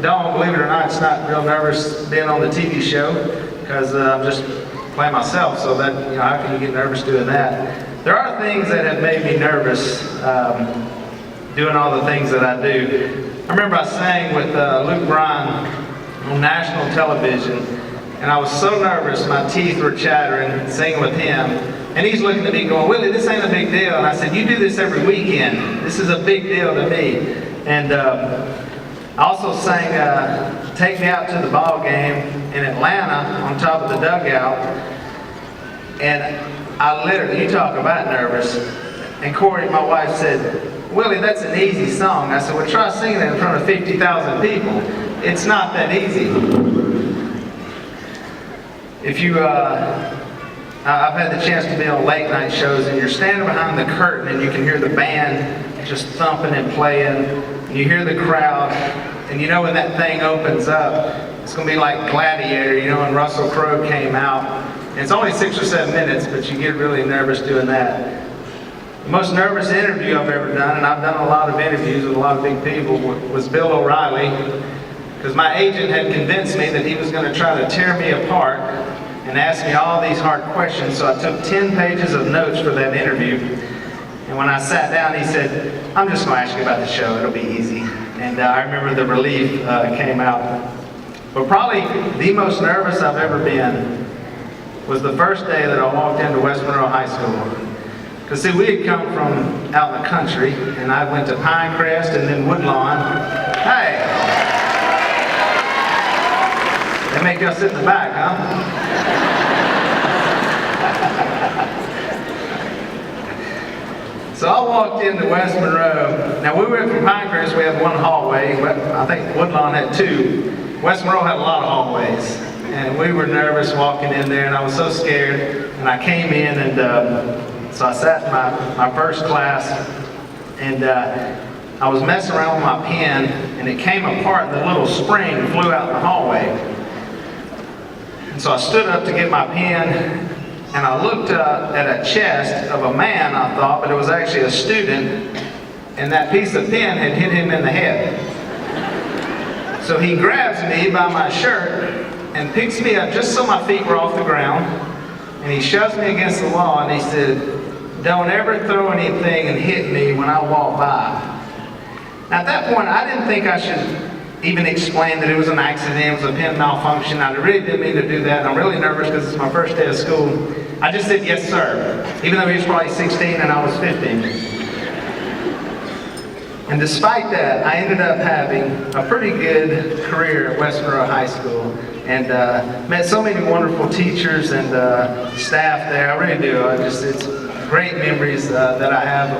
don't, believe it or not, it's not real nervous being on the TV show, because I'm just playing myself, so that, you know, how can you get nervous doing that? There are things that have made me nervous doing all the things that I do. I remember I sang with Luke Bryan on national television, and I was so nervous, my teeth were chattering, singing with him, and he's looking at me going, "Willie, this ain't a big deal." And I said, "You do this every weekend. This is a big deal to me." And I also sang Take Me Out to the Ball Game in Atlanta on top of the dugout. And I literally, you talk about nervous. And Corey, my wife, said, "Willie, that's an easy song." I said, "Well, try singing it in front of 50,000 people. It's not that easy." If you, I've had the chance to be on late night shows, and you're standing behind the curtain and you can hear the band just thumping and playing, and you hear the crowd, and you know when that thing opens up, it's going to be like Gladiator, you know, when Russell Crowe came out. And it's only 6 or 7 minutes, but you get really nervous doing that. The most nervous interview I've ever done, and I've done a lot of interviews with a lot of big people, was Bill O'Reilly, because my agent had convinced me that he was going to try to tear me apart and ask me all these hard questions, so I took 10 pages of notes for that interview. And when I sat down, he said, "I'm just going to ask you about the show, it'll be easy." And I remember the relief came out. But probably the most nervous I've ever been was the first day that I walked into West Monroe High School. Because see, we had come from out in the country, and I went to Pinecrest and then Woodlawn. Hey! They make us sit in the back, huh? So I walked into West Monroe. Now we went from Pinecrest, we had one hallway. I think Woodlawn had 2. West Monroe had a lot of hallways. And we were nervous walking in there, and I was so scared. And I came in, and so I sat in my first class, and I was messing around with my pen, and it came apart, and the little spring flew out in the hallway. And so I stood up to get my pen, and I looked up at a chest of a man, I thought, but it was actually a student, and that piece of pen had hit him in the head. So he grabs me by my shirt and picks me up just so my feet were off the ground, and he shoves me against the wall, and he said, "Don't ever throw anything and hit me when I walk by." Now at that point, I didn't think I should even explain that it was an accident, it was a pen malfunction. I really didn't mean to do that, and I'm really nervous because it's my first day of school. I just said, "Yes, sir," even though he was probably 16 and I was 15. And despite that, I ended up having a pretty good career at West Monroe High School, and met so many wonderful teachers and staff there. I really do. It's great memories that I have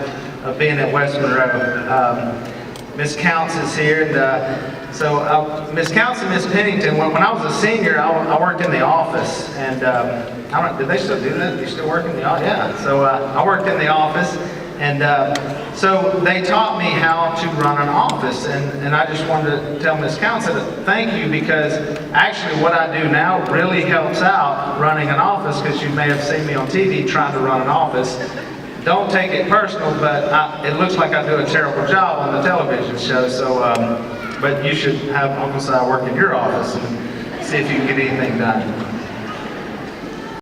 of being at West Monroe. Miss Counts is here, and so Miss Counts and Miss Pennington, when I was a senior, I worked in the office, and I don't, did they still do that? You still work in the office? Yeah, so I worked in the office, and so they taught me how to run an office, and I just wanted to tell Miss Counts that thank you, because actually what I do now really helps out running an office, because you may have seen me on TV trying to run an office. Don't take it personal, but it looks like I do a terrible job on the television show, so, but you should have Uncle Si work in your office and see if you can get anything done.